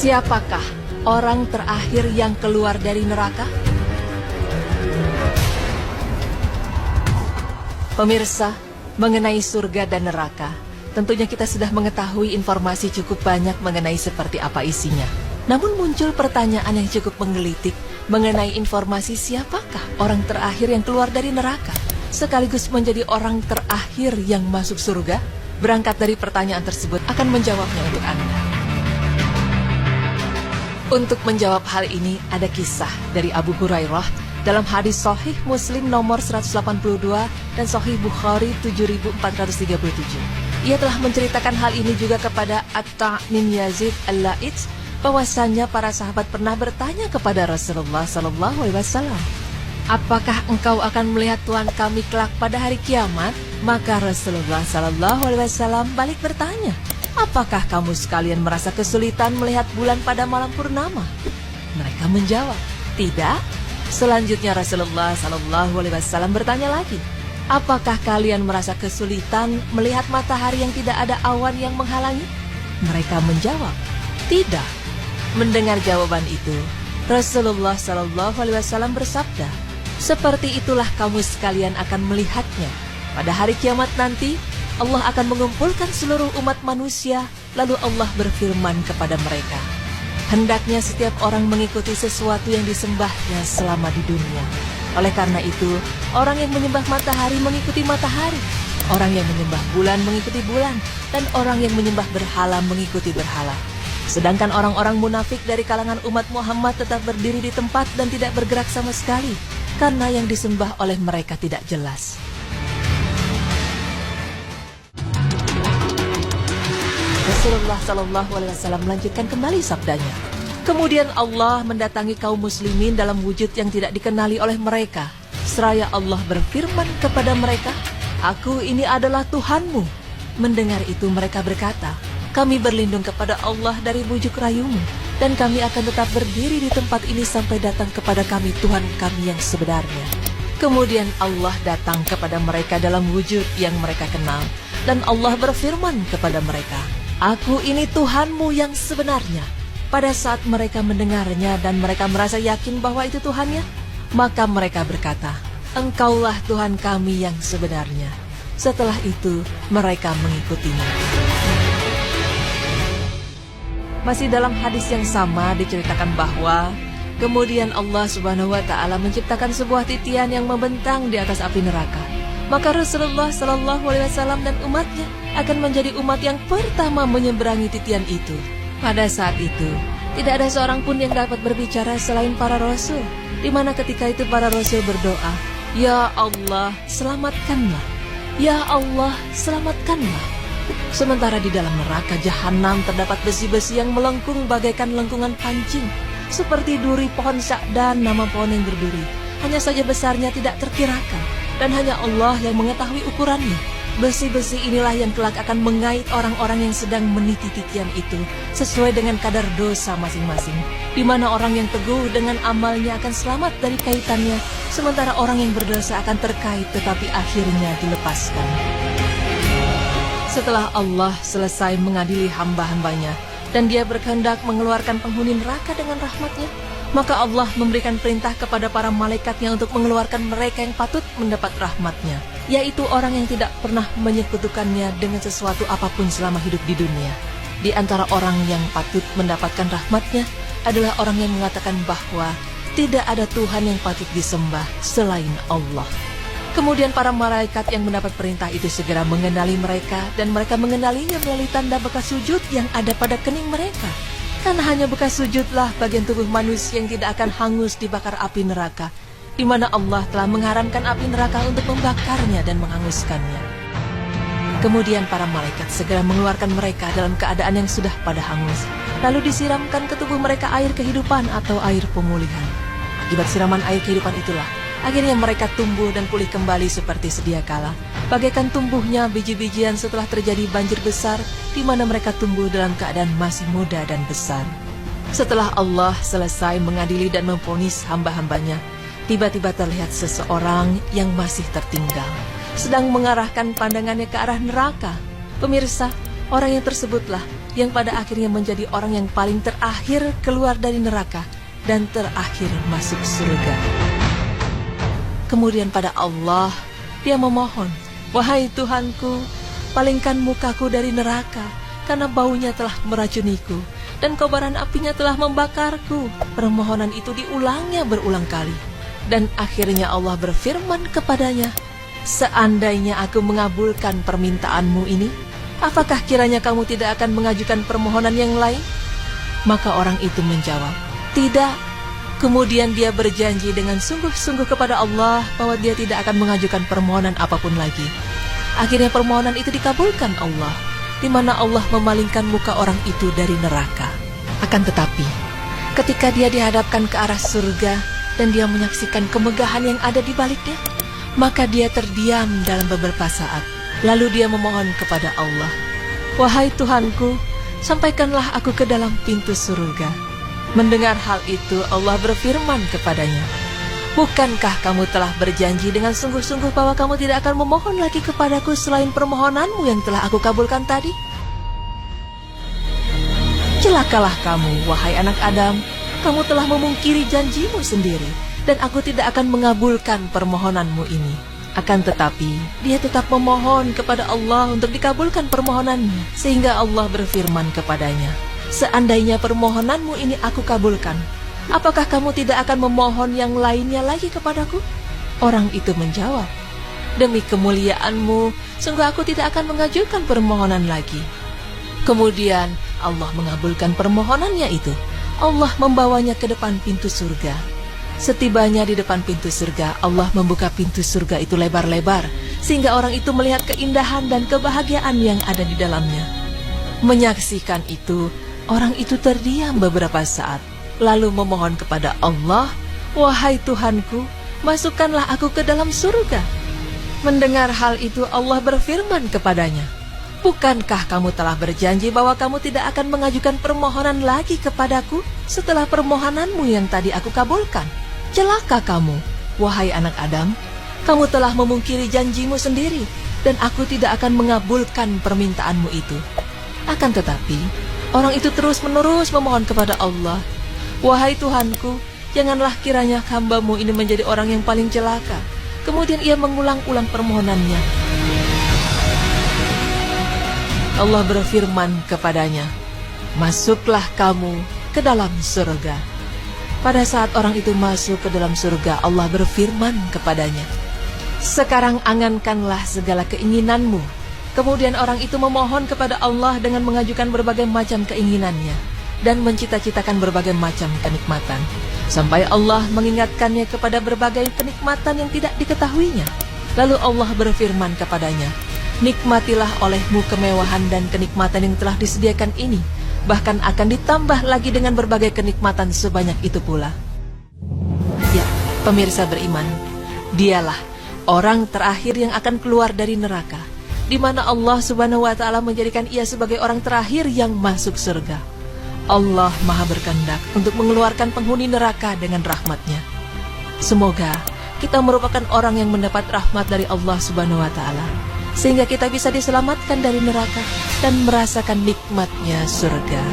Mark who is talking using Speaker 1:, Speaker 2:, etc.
Speaker 1: Siapakah orang terakhir yang keluar dari neraka? Pemirsa, mengenai surga dan neraka, tentunya kita sudah mengetahui informasi cukup banyak mengenai seperti apa isinya. Namun muncul pertanyaan yang cukup menggelitik mengenai informasi siapakah orang terakhir yang keluar dari neraka, sekaligus menjadi orang terakhir yang masuk surga. Berangkat dari pertanyaan tersebut akan menjawabnya untuk Anda. Untuk menjawab hal ini ada kisah dari Abu Hurairah dalam hadis Sahih Muslim nomor 182 dan Sahih Bukhari 7437. Ia telah menceritakan hal ini juga kepada Atta' bin Yazid Al-La'its, bahwasannya para sahabat pernah bertanya kepada Rasulullah SAW, apakah engkau akan melihat Tuhan kami kelak pada hari kiamat? Maka Rasulullah SAW balik bertanya, apakah kamu sekalian merasa kesulitan melihat bulan pada malam purnama? Mereka menjawab, tidak. Selanjutnya Rasulullah SAW bertanya lagi, apakah kalian merasa kesulitan melihat matahari yang tidak ada awan yang menghalangi? Mereka menjawab, tidak. Mendengar jawaban itu, Rasulullah SAW bersabda, seperti itulah kamu sekalian akan melihatnya. Pada hari kiamat nanti, Allah akan mengumpulkan seluruh umat manusia, lalu Allah berfirman kepada mereka, hendaknya setiap orang mengikuti sesuatu yang disembahnya selama di dunia. Oleh karena itu, orang yang menyembah matahari mengikuti matahari, orang yang menyembah bulan mengikuti bulan, dan orang yang menyembah berhala mengikuti berhala. Sedangkan orang-orang munafik dari kalangan umat Muhammad tetap berdiri di tempat dan tidak bergerak sama sekali, karena yang disembah oleh mereka tidak jelas. Rasulullah SAW melanjutkan kembali sabdanya, kemudian Allah mendatangi kaum muslimin dalam wujud yang tidak dikenali oleh mereka. Seraya Allah berfirman kepada mereka, aku ini adalah Tuhanmu. Mendengar itu mereka berkata, kami berlindung kepada Allah dari bujuk rayumu, dan kami akan tetap berdiri di tempat ini sampai datang kepada kami Tuhan kami yang sebenarnya. Kemudian Allah datang kepada mereka dalam wujud yang mereka kenal, dan Allah berfirman kepada mereka, aku ini Tuhanmu yang sebenarnya. Pada saat mereka mendengarnya dan mereka merasa yakin bahwa itu Tuhannya, maka mereka berkata, engkaulah Tuhan kami yang sebenarnya. Setelah itu mereka mengikutinya. Masih dalam hadis yang sama diceritakan bahwa kemudian Allah Subhanahu wa Ta'ala menciptakan sebuah titian yang membentang di atas api neraka. Maka Rasulullah SAW dan umatnya akan menjadi umat yang pertama menyeberangi titian itu. Pada saat itu, tidak ada seorang pun yang dapat berbicara selain para rasul, di mana ketika itu para rasul berdoa, ya Allah, selamatkanlah. Ya Allah, selamatkanlah. Sementara di dalam neraka jahanam terdapat besi-besi yang melengkung bagaikan lengkungan pancing, seperti duri pohon syakdan, nama pohon yang berduri. Hanya saja besarnya tidak terkirakan, dan hanya Allah yang mengetahui ukurannya. Besi-besi inilah yang kelak akan mengait orang-orang yang sedang meniti titian itu sesuai dengan kadar dosa masing-masing, di mana orang yang teguh dengan amalnya akan selamat dari kaitannya, sementara orang yang berdosa akan terkait tetapi akhirnya dilepaskan. Setelah Allah selesai mengadili hamba-hambanya dan dia berkehendak mengeluarkan penghuni neraka dengan rahmatnya, maka Allah memberikan perintah kepada para malaikatnya untuk mengeluarkan mereka yang patut mendapat rahmatnya, yaitu orang yang tidak pernah menyekutukannya dengan sesuatu apapun selama hidup di dunia. Di antara orang yang patut mendapatkan rahmatnya adalah orang yang mengatakan bahwa tidak ada Tuhan yang patut disembah selain Allah. Kemudian para malaikat yang mendapat perintah itu segera mengenali mereka, dan mereka mengenalinya melalui tanda bekas sujud yang ada pada kening mereka. Karena hanya bekas sujudlah bagian tubuh manusia yang tidak akan hangus dibakar api neraka, di mana Allah telah mengharamkan api neraka untuk membakarnya dan menghanguskannya. Kemudian para malaikat segera mengeluarkan mereka dalam keadaan yang sudah pada hangus, lalu disiramkan ke tubuh mereka air kehidupan atau air pemulihan. Akibat siraman air kehidupan itulah akhirnya mereka tumbuh dan pulih kembali seperti sedia kala, bagaikan tumbuhnya biji-bijian setelah terjadi banjir besar, di mana mereka tumbuh dalam keadaan masih muda dan besar. Setelah Allah selesai mengadili dan memvonis hamba-hambanya, tiba-tiba terlihat seseorang yang masih tertinggal, sedang mengarahkan pandangannya ke arah neraka. Pemirsa, Orang yang tersebutlah yang pada akhirnya menjadi orang yang paling terakhir keluar dari neraka dan terakhir masuk surga. Kemudian pada Allah dia memohon, "Wahai Tuhanku, palingkan mukaku dari neraka, karena baunya telah meracuniku dan kobaran apinya telah membakarku." Permohonan itu diulangnya berulang kali. Dan akhirnya Allah berfirman kepadanya, "Seandainya aku mengabulkan permintaanmu ini, apakah kiranya kamu tidak akan mengajukan permohonan yang lain?" Maka orang itu menjawab, "Tidak." Kemudian dia berjanji dengan sungguh-sungguh kepada Allah bahwa dia tidak akan mengajukan permohonan apapun lagi. Akhirnya permohonan itu dikabulkan Allah, di mana Allah memalingkan muka orang itu dari neraka. Akan tetapi, ketika dia dihadapkan ke arah surga dan dia menyaksikan kemegahan yang ada di baliknya, maka dia terdiam dalam beberapa saat. Lalu dia memohon kepada Allah, "Wahai Tuhanku, sampaikanlah aku ke dalam pintu surga." Mendengar hal itu, Allah berfirman kepadanya, "Bukankah kamu telah berjanji dengan sungguh-sungguh bahwa kamu tidak akan memohon lagi kepadaku selain permohonanmu yang telah aku kabulkan tadi? Celakalah kamu, wahai anak Adam, kamu telah memungkiri janjimu sendiri, dan aku tidak akan mengabulkan permohonanmu ini." Akan tetapi, dia tetap memohon kepada Allah untuk dikabulkan permohonannya, sehingga Allah berfirman kepadanya, "Seandainya permohonanmu ini aku kabulkan, apakah kamu tidak akan memohon yang lainnya lagi kepadaku?" Orang itu menjawab, "Demi kemuliaanmu, sungguh aku tidak akan mengajukan permohonan lagi." Kemudian Allah mengabulkan permohonannya itu. Allah membawanya ke depan pintu surga. Setibanya di depan pintu surga, Allah membuka pintu surga itu lebar-lebar, sehingga orang itu melihat keindahan dan kebahagiaan yang ada di dalamnya. Menyaksikan itu, orang itu terdiam beberapa saat, lalu memohon kepada Allah, "Wahai Tuhanku, masukkanlah aku ke dalam surga." Mendengar hal itu, Allah berfirman kepadanya, "Bukankah kamu telah berjanji bahwa kamu tidak akan mengajukan permohonan lagi kepadaku setelah permohonanmu yang tadi aku kabulkan? Celaka kamu, wahai anak Adam, kamu telah memungkiri janjimu sendiri, dan aku tidak akan mengabulkan permintaanmu itu." Akan tetapi, orang itu terus-menerus memohon kepada Allah, "Wahai Tuhanku, janganlah kiranya hamba-Mu ini menjadi orang yang paling celaka." Kemudian ia mengulang-ulang permohonannya. Allah berfirman kepadanya, "Masuklah kamu ke dalam surga." Pada saat orang itu masuk ke dalam surga, Allah berfirman kepadanya, "Sekarang angankanlah segala keinginanmu." Kemudian orang itu memohon kepada Allah dengan mengajukan berbagai macam keinginannya dan mencita-citakan berbagai macam kenikmatan, sampai Allah mengingatkannya kepada berbagai kenikmatan yang tidak diketahuinya. Lalu Allah berfirman kepadanya, "Nikmatilah olehmu kemewahan dan kenikmatan yang telah disediakan ini, bahkan akan ditambah lagi dengan berbagai kenikmatan sebanyak itu pula." Ya, pemirsa beriman, dialah orang terakhir yang akan keluar dari neraka, di mana Allah Subhanahu wa Ta'ala menjadikan ia sebagai orang terakhir yang masuk surga. Allah Maha berkehendak untuk mengeluarkan penghuni neraka dengan rahmatnya. Semoga kita merupakan orang yang mendapat rahmat dari Allah Subhanahu wa Ta'ala, sehingga kita bisa diselamatkan dari neraka dan merasakan nikmatnya surga.